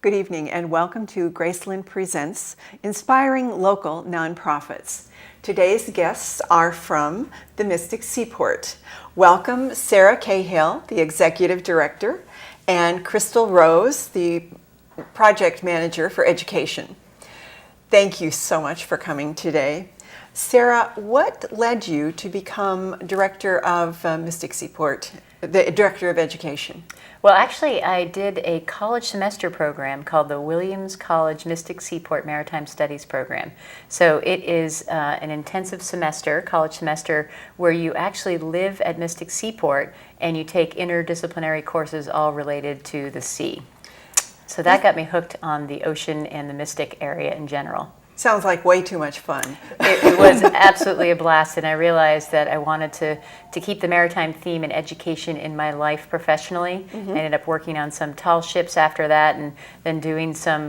Good evening and welcome to Gracelyn Presents Inspiring Local Nonprofits. Today's guests are from the Mystic Seaport. Welcome Sarah Cahill, the Executive Director, and Krystal Rose, the Project Manager for Education. Thank you so much for coming today. Sarah, what led you to become Director of Mystic Seaport, the Director of Education? Well, actually, I did a college semester program called the Williams College Mystic Seaport Maritime Studies Program. So it is an intensive semester, college semester, where you actually live at Mystic Seaport and you take interdisciplinary courses all related to the sea. So that got me hooked on the ocean and the Mystic area in general. Sounds like way too much fun. It was absolutely a blast, and I realized that I wanted to keep the maritime theme and education in my life professionally. I ended up working on some tall ships after that, and then doing some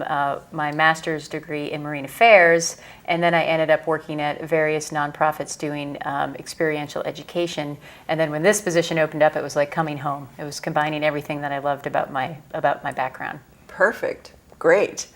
my master's degree in marine affairs, and then I ended up working at various nonprofits doing experiential education. And then when this position opened up, it was like coming home. It was combining everything that I loved about my background. Perfect. Great.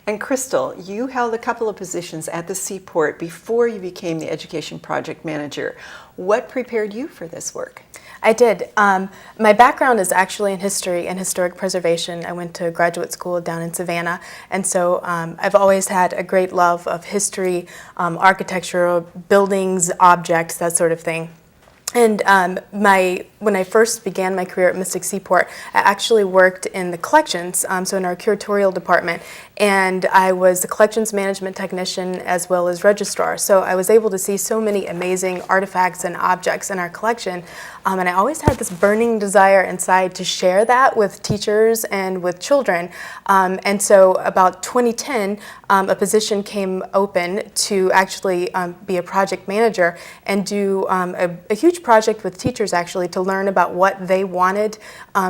And Krystal, you held a couple of positions at the Seaport before you became the Education Project Manager. What prepared you for this work? I did. My background is actually in history and historic preservation. I went to graduate school down in Savannah, and so I've always had a great love of history, architecture, buildings, objects, that sort of thing. And when I first began my career at Mystic Seaport, I actually worked in the collections, so in our curatorial department, and I was the collections management technician as well as registrar. So I was able to see so many amazing artifacts and objects in our collection, and I always had this burning desire inside to share that with teachers and with children. And so about 2010, a position came open to actually be a project manager and do a huge project with teachers actually to learn about what they wanted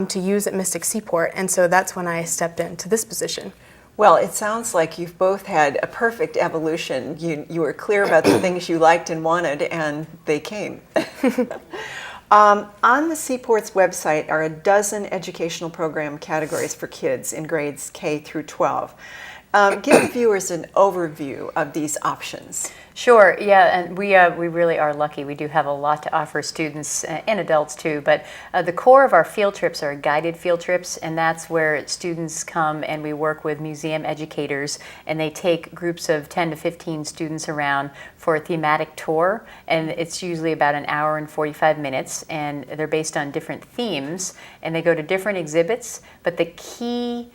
to use at Mystic Seaport, and so that's when I stepped into this position. Well, it sounds like you've both had a perfect evolution. You were clear about the things you liked and wanted, and they came. On the Seaport's website are a dozen educational program categories for kids in grades K through 12. Give viewers an overview of these options. Sure, yeah, and we really are lucky. We do have a lot to offer students and adults too, but the core of our field trips are guided field trips, and that's where students come and we work with museum educators, and they take groups of 10 to 15 students around for a thematic tour, and it's usually about an hour and 45 minutes, and they're based on different themes, and they go to different exhibits, but the key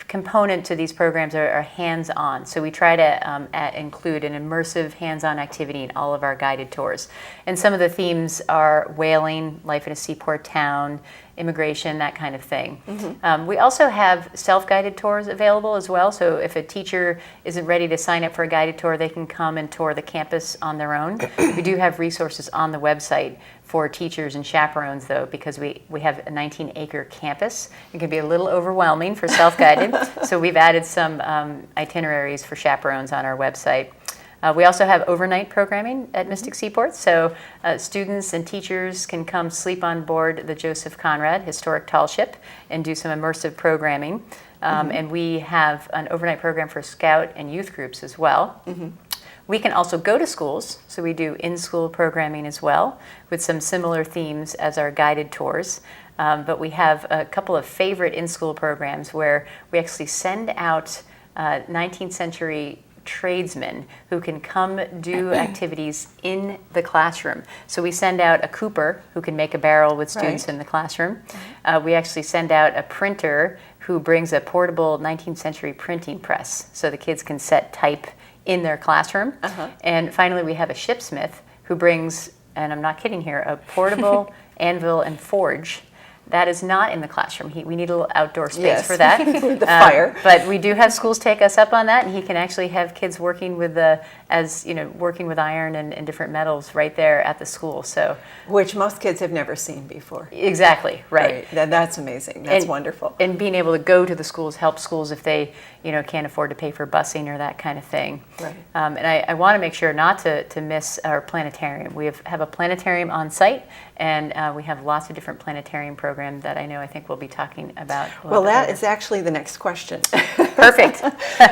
component to these programs are hands-on. So we try to include an immersive hands-on activity in all of our guided tours. And some of the themes are whaling, life in a seaport town, immigration, that kind of thing. We also have self-guided tours available as well. So if a teacher isn't ready to sign up for a guided tour, they can come and tour the campus on their own. We do have resources on the website for teachers and chaperones, though, because we have a 19-acre campus. It can be a little overwhelming for self-guided, so we've added some itineraries for chaperones on our website. We also have overnight programming at Mystic Seaport, so students and teachers can come sleep on board the Joseph Conrad historic tall ship and do some immersive programming. And we have an overnight program for scout and youth groups as well. We can also go to schools, so we do in-school programming as well with some similar themes as our guided tours. But we have a couple of favorite in-school programs where we actually send out 19th century tradesmen who can come do activities in the classroom. So we send out a cooper who can make a barrel with students in the classroom. We actually send out a printer who brings a portable 19th century printing press so the kids can set type in their classroom. And finally, we have a shipsmith who brings, and I'm not kidding here, a portable anvil and forge. That is not in the classroom. We need a little outdoor space for that. With the fire. But we do have schools take us up on that, and he can actually have kids working with working with iron and different metals right there at the school. So, which most kids have never seen before. Exactly, right. That's amazing. That's wonderful. And being able to go to the schools helps schools if they can't afford to pay for busing or that kind of thing. Right. And I want to make sure not to miss our planetarium. We have a planetarium on site, and we have lots of different planetarium programs that I think we'll be talking about. Well, that is actually the next question. Perfect.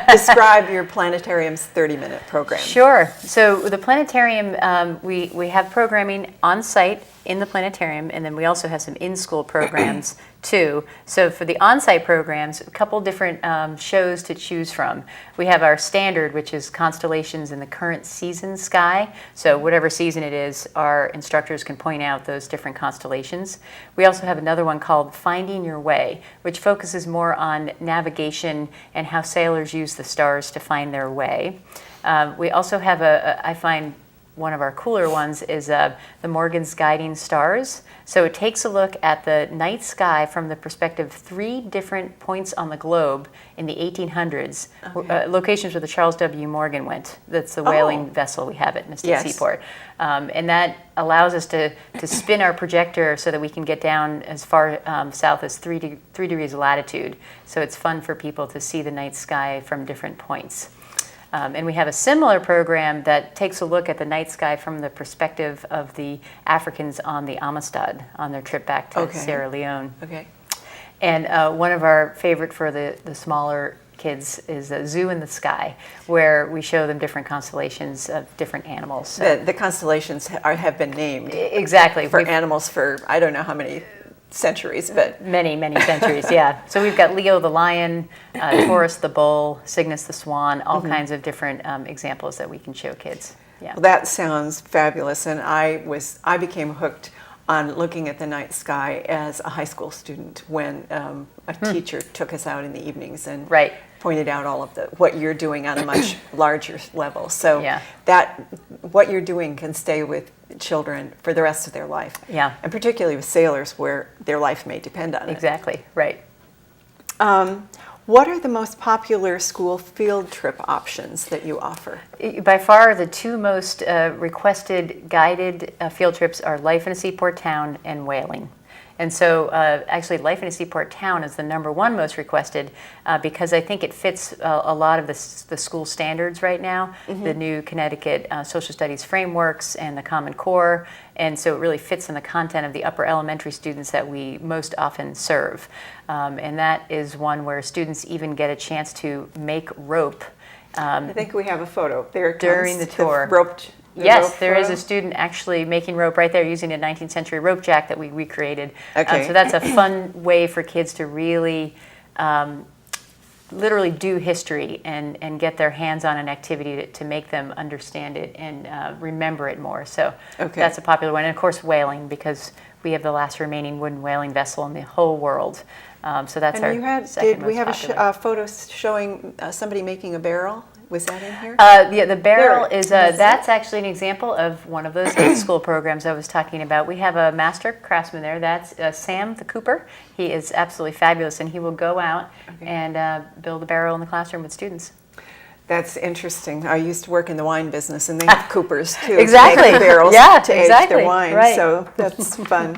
Describe your planetarium's 30-minute program. Sure. So the planetarium, we have programming on site in the planetarium, and then we also have some in-school programs too. So for the on-site programs, a couple different shows to choose from. We have our standard, which is constellations in the current season sky. So whatever season it is, our instructors can point out those different constellations. We also have another one called Finding Your Way, which focuses more on navigation and how sailors use the stars to find their way. We also have I find one of our cooler ones is the Morgan's Guiding Stars. So it takes a look at the night sky from the perspective of 3 different points on the globe in the 1800s, locations where the Charles W. Morgan went. That's the whaling vessel we have at Mystic Seaport. And that allows us to spin our projector so that we can get down as far south as 3 degrees of latitude. So it's fun for people to see the night sky from different points. And we have a similar program that takes a look at the night sky from the perspective of the Africans on the Amistad on their trip back to Sierra Leone. Okay. And one of our favorite for the smaller kids is a Zoo in the Sky, where we show them different constellations of different animals. So The constellations have been named. Exactly. For animals for I don't know how many centuries, but many centuries, yeah. So we've got Leo the lion, Taurus the bull, Cygnus the swan, all kinds of different examples that we can show kids. Yeah. Well, that sounds fabulous, and I became hooked on looking at the night sky as a high school student when a teacher took us out in the evenings and pointed out all of what you're doing on a much larger level. So that what you're doing can stay with children for the rest of their life. Yeah. And particularly with sailors where their life may depend on it. Exactly, right. What are the most popular school field trip options that you offer? By far, the 2 most requested guided field trips are Life in a Seaport Town and Whaling. And so actually Life in a Seaport Town is the #1 most requested because I think it fits a lot of the school standards right now, the new Connecticut social studies frameworks and the Common Core. And so it really fits in the content of the upper elementary students that we most often serve. And that is one where students even get a chance to make rope. I think we have a photo. There during the tour. Yes, there is a student actually making rope right there using a 19th century rope jack that we recreated. Okay. So that's a fun way for kids to really literally do history and get their hands on an activity to make them understand it and remember it more. So that's a popular one. And of course whaling, because we have the last remaining wooden whaling vessel in the whole world. So that's our second most we have popular. a photo showing somebody making a barrel? Was that in here? Yeah, the barrel is, that's actually an example of one of those school programs I was talking about. We have a master craftsman there. That's Sam the Cooper. He is absolutely fabulous, and he will go out and build a barrel in the classroom with students. That's interesting. I used to work in the wine business, and they have coopers too. Exactly. To make barrels to age their wine. Right. So that's fun.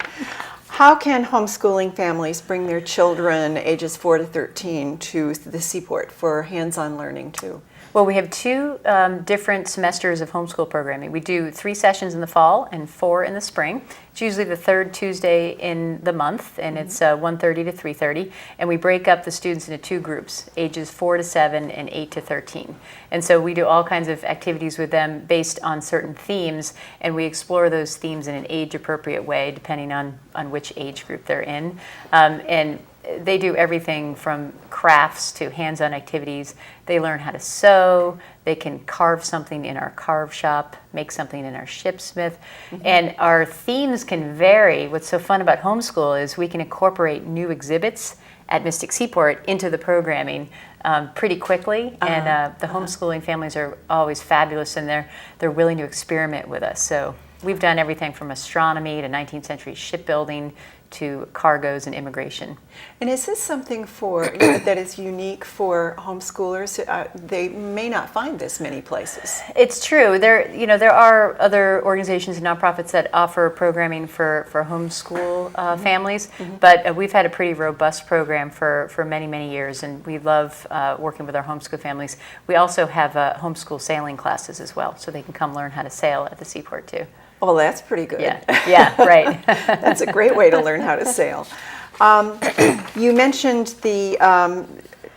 How can homeschooling families bring their children ages 4 to 13 to the Seaport for hands-on learning too? Well, we have 2 different semesters of homeschool programming. We do 3 sessions in the fall and 4 in the spring. It's usually the 3rd Tuesday in the month, and it's 1:30 to 3:30. And we break up the students into 2 groups, ages 4 to 7 and 8 to 13. And so we do all kinds of activities with them based on certain themes, and we explore those themes in an age-appropriate way, depending on which age group they're in. And they do everything from crafts to hands-on activities. They learn how to sew. They can carve something in our carve shop, make something in our shipsmith. And our themes can vary. What's so fun about homeschool is we can incorporate new exhibits at Mystic Seaport into the programming pretty quickly. And the homeschooling families are always fabulous, and they're willing to experiment with us. So we've done everything from astronomy to 19th century shipbuilding to cargoes and immigration. And is this something that is unique for homeschoolers? They may not find this many places. It's true. There are other organizations and nonprofits that offer programming for homeschool families, but we've had a pretty robust program for many, many years, and we love working with our homeschool families. We also have homeschool sailing classes as well, so they can come learn how to sail at the Seaport too. Well, that's pretty good. Yeah, right. That's a great way to learn how to sail. You mentioned the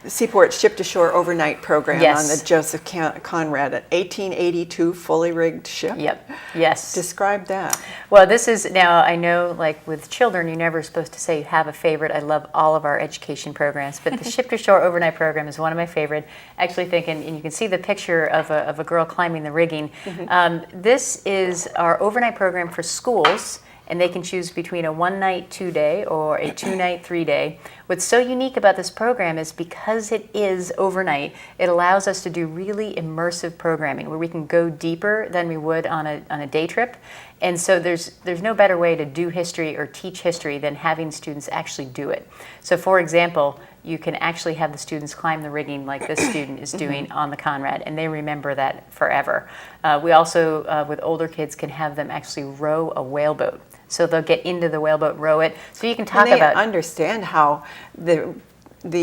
Seaport Shiptoshore Overnight program Yes. on the Joseph Conrad, an 1882 fully rigged ship. Yep. Yes. Describe that. Well, this is, now I know, like with children, you're never supposed to say you have a favorite. I love all of our education programs, but the Shiptoshore Overnight program is one of my favorite. Actually thinking, and you can see the picture of a girl climbing the rigging. This is our overnight program for schools, and they can choose between a 1-night, 2-day, or a 2-night, 3-day. What's so unique about this program is because it is overnight, it allows us to do really immersive programming where we can go deeper than we would on a day trip. And so there's no better way to do history or teach history than having students actually do it. So for example, you can actually have the students climb the rigging like this student is doing on the Conrad, and they remember that forever. We also, with older kids, can have them actually row a whaleboat. So they'll get into the whaleboat, row it. So you can talk And they about understand how the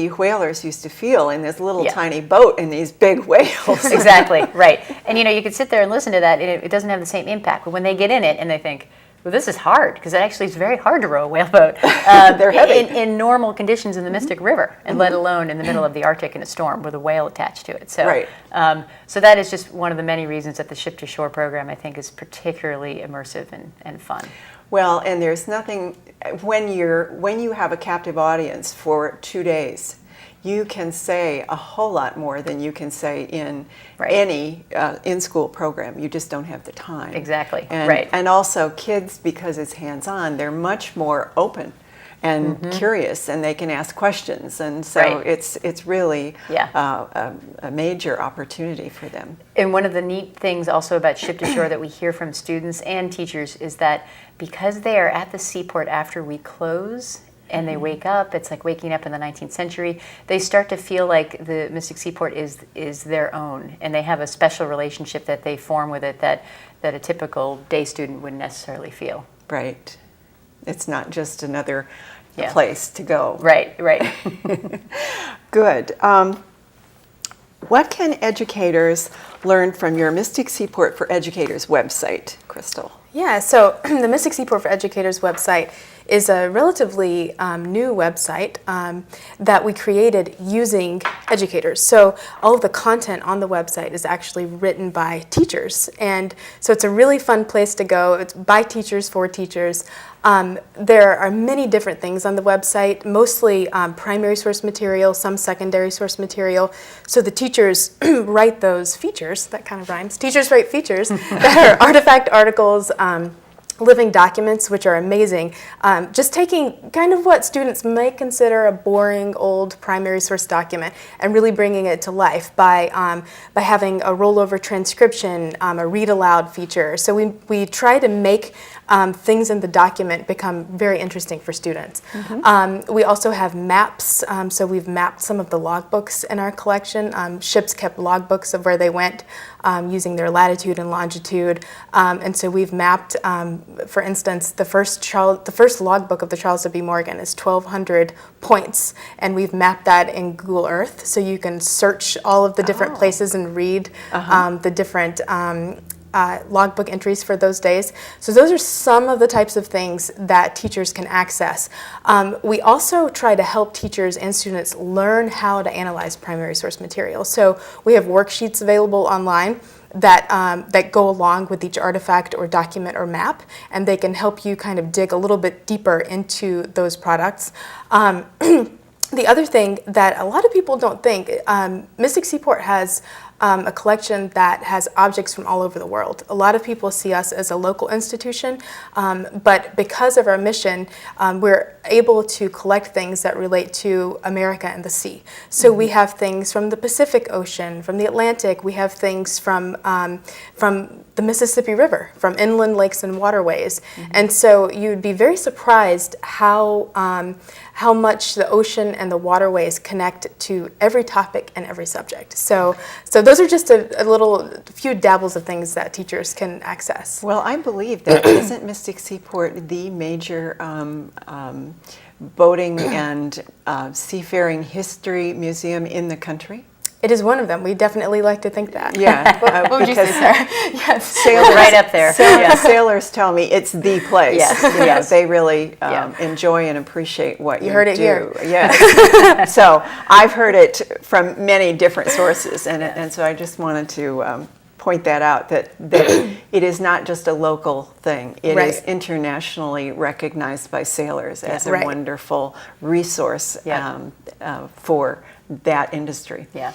whalers used to feel in this little Yeah. tiny boat in these big whales. Exactly, right. And you know, you could sit there and listen to that, and it doesn't have the same impact. But when they get in it and they think, well, this is hard, because it actually is very hard to row a whaleboat. They're heavy. In normal conditions in the Mystic River, and let alone in the middle of the Arctic in a storm with a whale attached to it. So, Right. So that is just one of the many reasons that the Ship to Shore program, I think, is particularly immersive and fun. Well, and there's nothing, when you have a captive audience for 2 days, you can say a whole lot more than you can say in Right. any in-school program. You just don't have the time. Exactly, And, right. And also kids, because it's hands-on, they're much more open and curious, and they can ask questions, and so Right. it's really Yeah. a major opportunity for them. And one of the neat things also about Ship to Shore that we hear from students and teachers is that because they are at the seaport after we close and they wake up, it's like waking up in the 19th century, they start to feel like the Mystic Seaport is their own, and they have a special relationship that they form with it that a typical day student wouldn't necessarily feel. Right. It's not just another Yeah. place to go. Right, right. Good. What can educators learn from your Mystic Seaport for Educators website, Krystal? Yeah, so the Mystic Seaport for Educators website is a relatively new website that we created using educators. So all of the content on the website is actually written by teachers. And so it's a really fun place to go. It's by teachers for teachers. There are many different things on the website, mostly primary source material, some secondary source material. So the teachers write those features, that kind of rhymes. Teachers write features that are artifact articles, living documents, which are amazing. Just taking kind of what students may consider a boring old primary source document and really bringing it to life by having a rollover transcription, a read aloud feature. So we try to make things in the document become very interesting for students. We also have maps, so we've mapped some of the logbooks in our collection. Ships kept logbooks of where they went using their latitude and longitude, and so we've mapped, for instance, the first logbook of the Charles W. Morgan is 1,200 points, and we've mapped that in Google Earth, so you can search all of the different places and read the different logbook entries for those days. So those are some of the types of things that teachers can access. We also try to help teachers and students learn how to analyze primary source material. So we have worksheets available online that go along with each artifact or document or map, and they can help you kind of dig a little bit deeper into those products. The other thing that a lot of people don't think, Mystic Seaport has a collection that has objects from all over the world. A lot of people see us as a local institution, but because of our mission, we're able to collect things that relate to America and the sea. So we have things from the Pacific Ocean, from the Atlantic. We have things from the Mississippi River, from inland lakes and waterways. And so you'd be very surprised how much the ocean and the waterways connect to every topic and every subject. So those are just a few dabbles of things that teachers can access. Well, I believe that isn't Mystic Seaport the major boating and seafaring history museum in the country? It is one of them. We definitely like to think that. Yeah. What would you say, because Sarah? Yes. Sailors, Right up there. Yeah. Sailors tell me it's the place. Yes, Yeah, yes. they really Yeah. enjoy and appreciate what you heard it do. here. Yes. So I've heard it from many different sources, and so I just wanted to point that out, that it is not just a local thing. It Right. is internationally recognized by sailors as a Right. wonderful resource Yeah. for that industry. Yeah.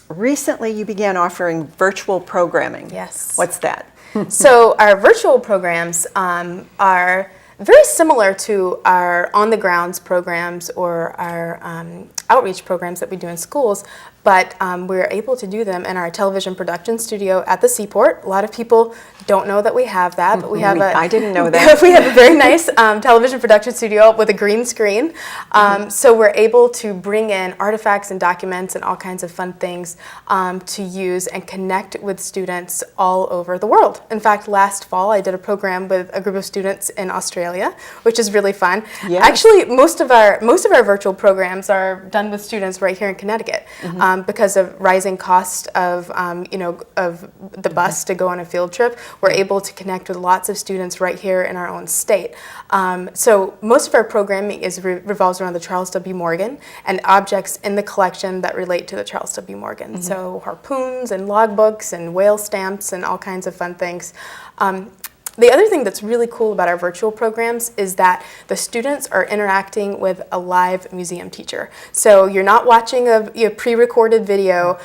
Recently, you began offering virtual programming. Yes. What's that? So our virtual programs are very similar to our on-the-grounds programs or our outreach programs that we do in schools, but we're able to do them in our television production studio at the Seaport. A lot of people don't know that we have that, but we have I didn't know that. we have a very nice television production studio with a green screen. So we're able to bring in artifacts and documents and all kinds of fun things to use and connect with students all over the world. In fact, last fall I did a program with a group of students in Australia, which is really fun. Yes. Actually, most of our virtual programs are done with students right here in Connecticut because of rising cost of of the bus to go on a field trip. We're able to connect with lots of students right here in our own state. So most of our programming revolves around the Charles W. Morgan and objects in the collection that relate to the Charles W. Morgan. So harpoons and logbooks and whale stamps and all kinds of fun things. The other thing that's really cool about our virtual programs is that the students are interacting with a live museum teacher. So you're not watching a pre-recorded video.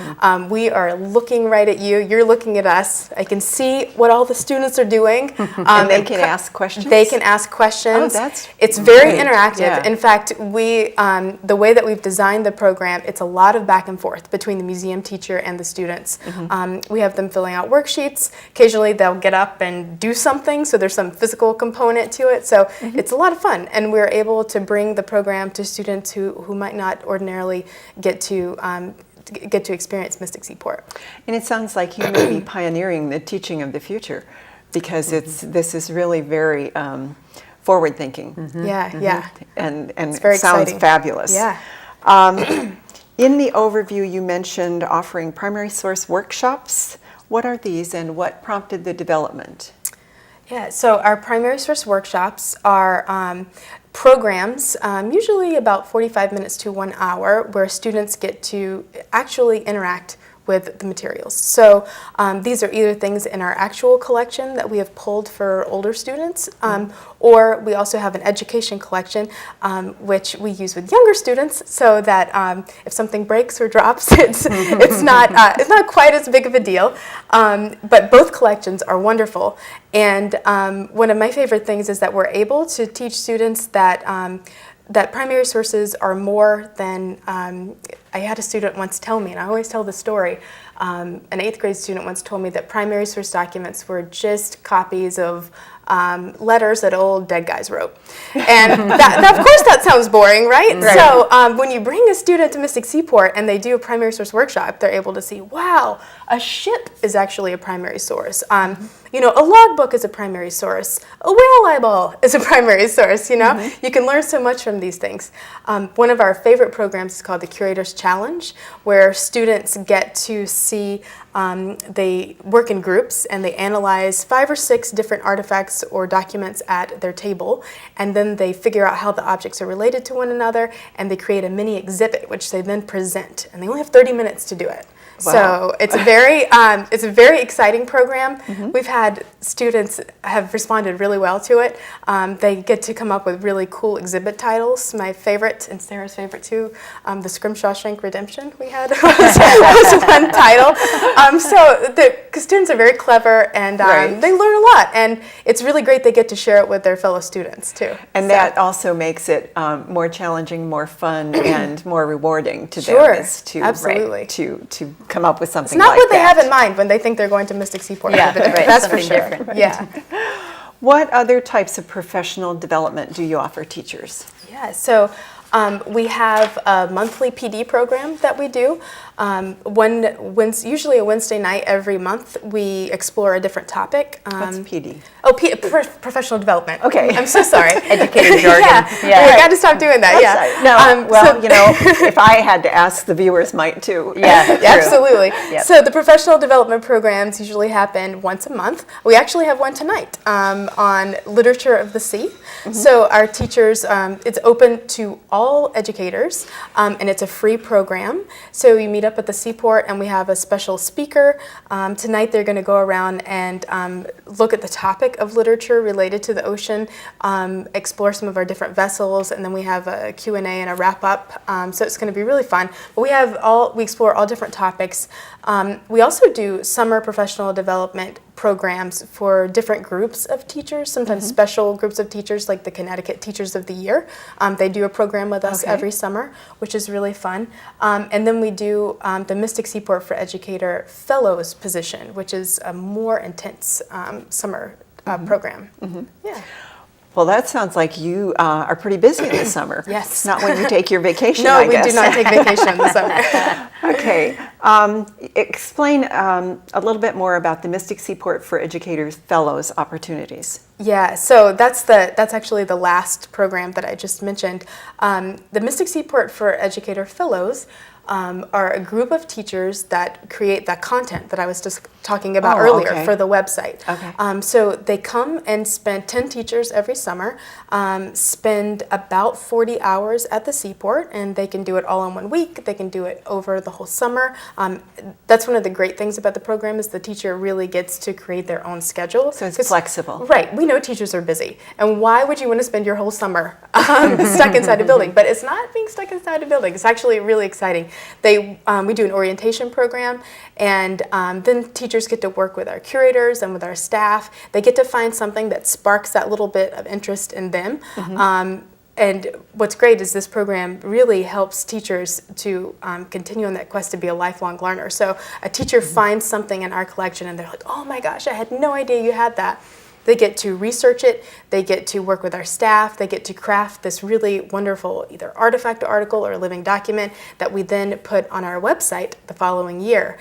We are looking right at you. You're looking at us. I can see what all the students are doing. And they can ask questions? They can ask questions. Oh, that's it's very great. interactive. Yeah. In fact, the way that we've designed the program, it's a lot of back and forth between the museum teacher and the students. We have them filling out worksheets. Occasionally they'll get up and do something, so there's some physical component to it. So it's a lot of fun, and we're able to bring the program to students who might not ordinarily get to experience Mystic Seaport. And it sounds like you may be pioneering the teaching of the future, because this is really very forward-thinking. Yeah. And It's very sounds exciting. fabulous. Yeah. In the overview, you mentioned offering primary source workshops. What are these, and what prompted the development? Yeah, so our primary source workshops are programs, usually about 45 minutes to 1 hour, where students get to actually interact with the materials. So these are either things in our actual collection that we have pulled for older students, or we also have an education collection which we use with younger students, so that if something breaks or drops, it's not quite as big of a deal. But both collections are wonderful, and one of my favorite things is that we're able to teach students that that primary sources are more than, I had a student once tell me, and I always tell the story, an 8th grade student once told me that primary source documents were just copies of letters that old dead guys wrote. And that, of course that sounds boring, right? So when you bring a student to Mystic Seaport and they do a primary source workshop, they're able to see, wow, a ship is actually a primary source. A logbook is a primary source. A whale eyeball is a primary source, You can learn so much from these things. One of our favorite programs is called the Curator's Challenge, where students get to see, they work in groups and they analyze 5 or 6 different artifacts or documents at their table, and then they figure out how the objects are related to one another, and they create a mini exhibit which they then present, and they only have 30 minutes to do it. Wow. So it's a very exciting program. We've had students have responded really well to it. They get to come up with really cool exhibit titles. My favorite, and Sarah's favorite too, the Shawshank Redemption we had was a fun title. So the students are very clever, and they learn a lot, and it's really great they get to share it with their fellow students too. And that also makes it more challenging, more fun, and more rewarding to them. Is to, absolutely. Right, to come up with something It's not like what they that. have in mind when they think they're going to Mystic Seaport. Yeah, right. That's for Something sure. different. Yeah. What other types of professional development do you offer teachers? Yeah, so we have a monthly PD program that we do. Usually a Wednesday night every month, we explore a different topic. What's PD? Oh, professional development. Okay. I'm so sorry. Educated jargon. Yeah. I got to stop doing that. Sorry. No, if I had to ask, the viewers might too. Yeah, absolutely. Yep. So the professional development programs usually happen once a month. We actually have one tonight on literature of the sea. So our teachers, it's open to all educators, and it's a free program. So you meet up at the Seaport, and we have a special speaker. Tonight they're going to go around and look at the topic of literature related to the ocean, explore some of our different vessels, and then we have a Q&A and a wrap-up. So it's going to be really fun. But we explore all different topics. We also do summer professional development programs for different groups of teachers, sometimes special groups of teachers like the Connecticut Teachers of the Year. They do a program with us every summer, which is really fun. And then we do the Mystic Seaport for Educator Fellows position, which is a more intense summer program. Yeah. Well, that sounds like you are pretty busy in the summer. Yes. Not when you take your vacation, No, I guess. we do not take vacation in the summer. Okay. Explain a little bit more about the Mystic Seaport for Educators Fellows opportunities. Yeah, so that's actually the last program that I just mentioned. The Mystic Seaport for Educator Fellows are a group of teachers that create that content that I was just talking about earlier for the website. Okay. So they come and spend 10 teachers every summer, spend about 40 hours at the Seaport, and they can do it all in 1 week. They can do it over the whole summer. That's one of the great things about the program is the teacher really gets to create their own schedule. So it's flexible. Right. We know teachers are busy. And why would you want to spend your whole summer stuck inside a building? But it's not being stuck inside a building. It's actually really exciting. We do an orientation program, and then teachers get to work with our curators and with our staff. They get to find something that sparks that little bit of interest in them. And what's great is this program really helps teachers to continue on that quest to be a lifelong learner. So a teacher finds something in our collection, and they're like, oh my gosh, I had no idea you had that. They get to research it, they get to work with our staff, they get to craft this really wonderful either artifact article or living document that we then put on our website the following year.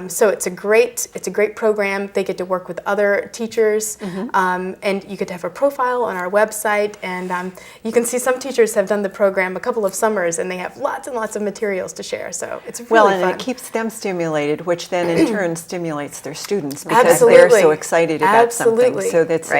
So it's a great program. They get to work with other teachers, and you get to have a profile on our website, and you can see some teachers have done the program a couple of summers, and they have lots and lots of materials to share. So it's really fun. And it keeps them stimulated, which then in turn stimulates their students because they're so excited about something. So that's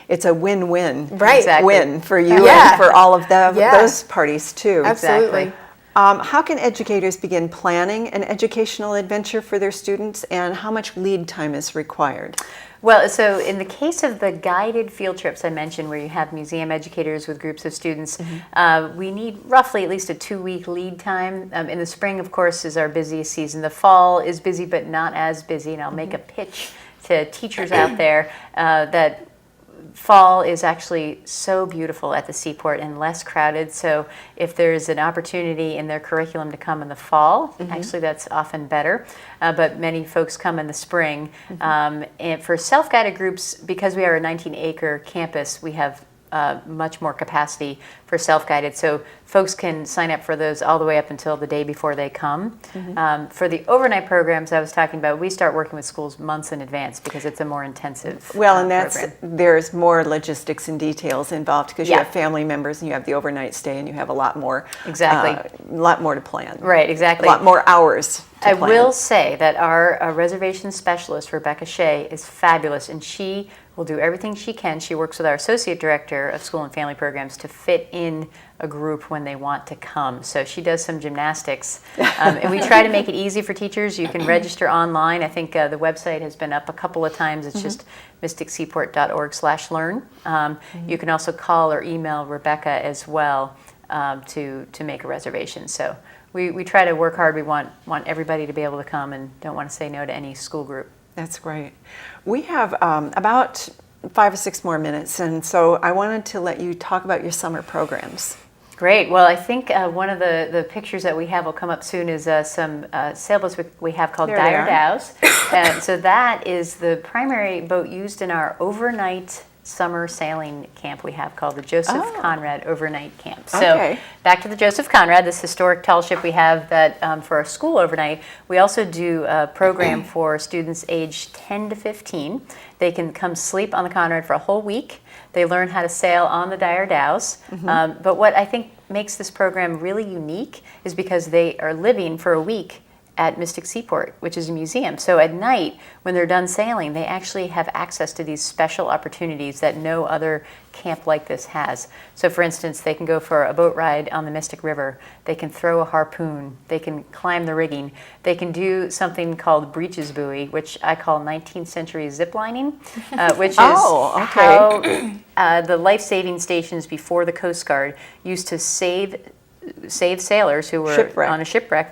it's a win-win win for you and for all of those parties too. Absolutely. How can educators begin planning an educational adventure for their students, and how much lead time is required? Well, so in the case of the guided field trips I mentioned, where you have museum educators with groups of students, we need roughly at least a 2-week lead time. In the spring, of course, is our busiest season. The fall is busy, but not as busy, and I'll make a pitch to teachers out there that fall is actually so beautiful at the Seaport and less crowded. So if there's an opportunity in their curriculum to come in the fall, actually that's often better. But many folks come in the spring. And for self-guided groups, because we are a 19-acre campus, we have much more capacity for self-guided. So folks can sign up for those all the way up until the day before they come. For the overnight programs I was talking about, we start working with schools months in advance because it's a more intensive program. There's more logistics and details involved because you have family members and you have the overnight stay and you have a lot more to plan. Right, exactly. A lot more hours to plan. I will say that our reservation specialist, Rebecca Shea, is fabulous, and she will do everything she can. She works with our associate director of school and family programs to fit in a group when they want to come. So she does some gymnastics, and we try to make it easy for teachers. You can register online. I think the website has been up a couple of times. It's just mysticseaport.org/learn. You can also call or email Rebecca as well to make a reservation. So we try to work hard. We want everybody to be able to come and don't want to say no to any school group. That's great. We have about 5 or 6 more minutes, and so I wanted to let you talk about your summer programs. Great. Well, I think one of the pictures that we have will come up soon is some sailboats we have called Dire Dows. So that is the primary boat used in our overnight summer sailing camp we have called the Joseph Conrad Overnight Camp. So Okay. back to the Joseph Conrad, this historic tall ship we have that for our school overnight. We also do a program for students aged 10 to 15. They can come sleep on the Conrad for a whole week. They learn how to sail on the Dire Dows. But what I think makes this program really unique is because they are living for a week at Mystic Seaport, which is a museum. So at night, when they're done sailing, they actually have access to these special opportunities that no other camp like this has. So for instance, they can go for a boat ride on the Mystic River. They can throw a harpoon. They can climb the rigging. They can do something called breeches buoy, which I call 19th century ziplining, which is how the life-saving stations before the Coast Guard used to save sailors who were on a shipwreck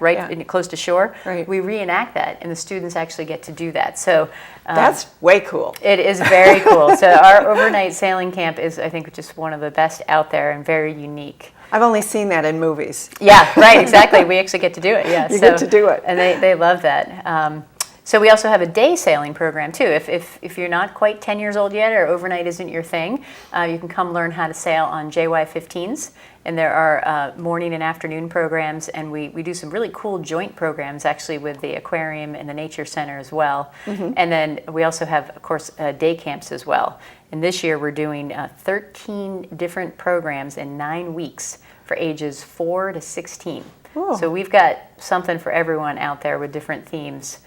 close to shore. Right. We reenact that, and the students actually get to do that. So that's way cool. It is very cool. So our overnight sailing camp is, I think, just one of the best out there and very unique. I've only seen that in movies. Yeah, right, exactly. We actually get to do it. Yeah, you get to do it, and they love that. So we also have a day sailing program too. If you're not quite 10 years old yet or overnight isn't your thing, you can come learn how to sail on JY15s. And there are morning and afternoon programs, and we do some really cool joint programs actually with the aquarium and the nature center as well. And then we also have, of course, day camps as well. And this year we're doing 13 different programs in 9 weeks for ages 4 to 16. Ooh. So we've got something for everyone out there with different themes.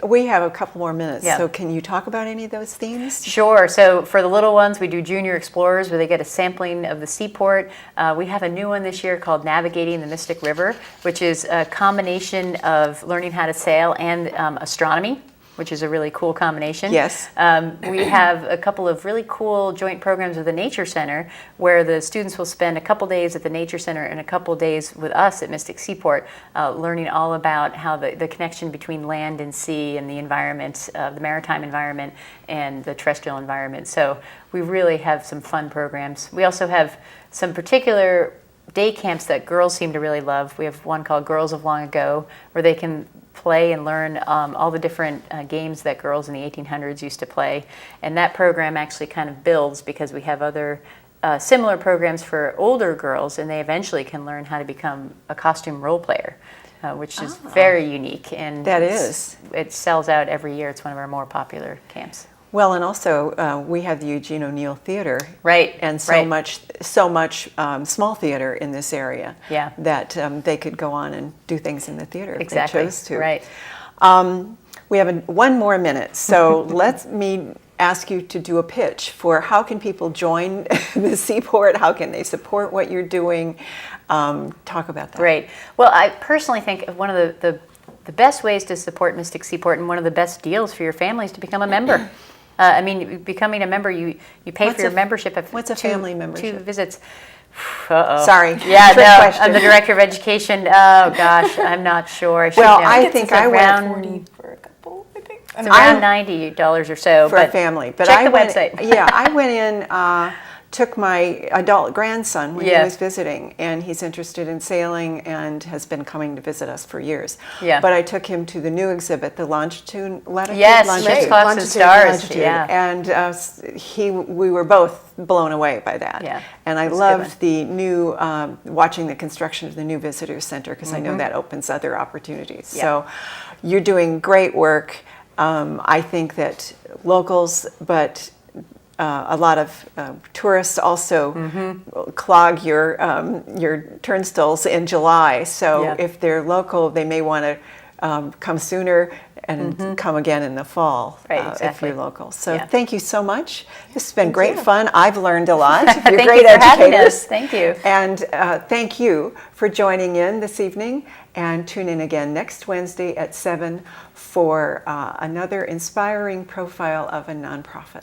We have a couple more minutes, Yeah. so can you talk about any of those themes? Sure. So for the little ones, we do Junior Explorers, where they get a sampling of the Seaport. We have a new one this year called Navigating the Mystic River, which is a combination of learning how to sail and astronomy, which is a really cool combination. Yes. We have a couple of really cool joint programs with the Nature Center, where the students will spend a couple days at the Nature Center and a couple days with us at Mystic Seaport, learning all about how the connection between land and sea and the environment, the maritime environment and the terrestrial environment. So we really have some fun programs. We also have some particular day camps that girls seem to really love. We have one called Girls of Long Ago, where they can play and learn all the different games that girls in the 1800s used to play. And that program actually kind of builds because we have other similar programs for older girls, and they eventually can learn how to become a costume role player, which is very unique. And it sells out every year. It's one of our more popular camps. Well, and also we have the Eugene O'Neill Theater, right? And so much small theater in this area, that they could go on and do things in the theater if they chose to. Right. We have one more minute, so let me ask you to do a pitch for how can people join the Seaport? How can they support what you're doing? Talk about that. Great. Well, I personally think one of the best ways to support Mystic Seaport and one of the best deals for your family is to become a member. I mean, becoming a member, you pay for your membership. What's a family membership? 2 visits. Sorry. Yeah, no, I'm the director of education. Oh gosh, I'm not sure. I should know. I think I went 40 for a couple. I think it's around $90 or so for a family. But check the website. Yeah, I went in. Took my adult grandson when he was visiting, and he's interested in sailing and has been coming to visit us for years. Yeah. But I took him to the new exhibit, the Latitude. Yes, Ships, Clocks, and Stars. Yeah. And we were both blown away by that. Yeah. And I loved the new, watching the construction of the new visitor center, because I know that opens other opportunities. Yeah. So you're doing great work. I think that locals, but a lot of tourists also clog your turnstiles in July. So if they're local, they may want to come sooner and come again in the fall if you're local. So thank you so much. This has been great fun. I've learned a lot. You're great educators. Thank you. And thank you for joining in this evening. And tune in again next Wednesday at 7 for another inspiring profile of a nonprofit.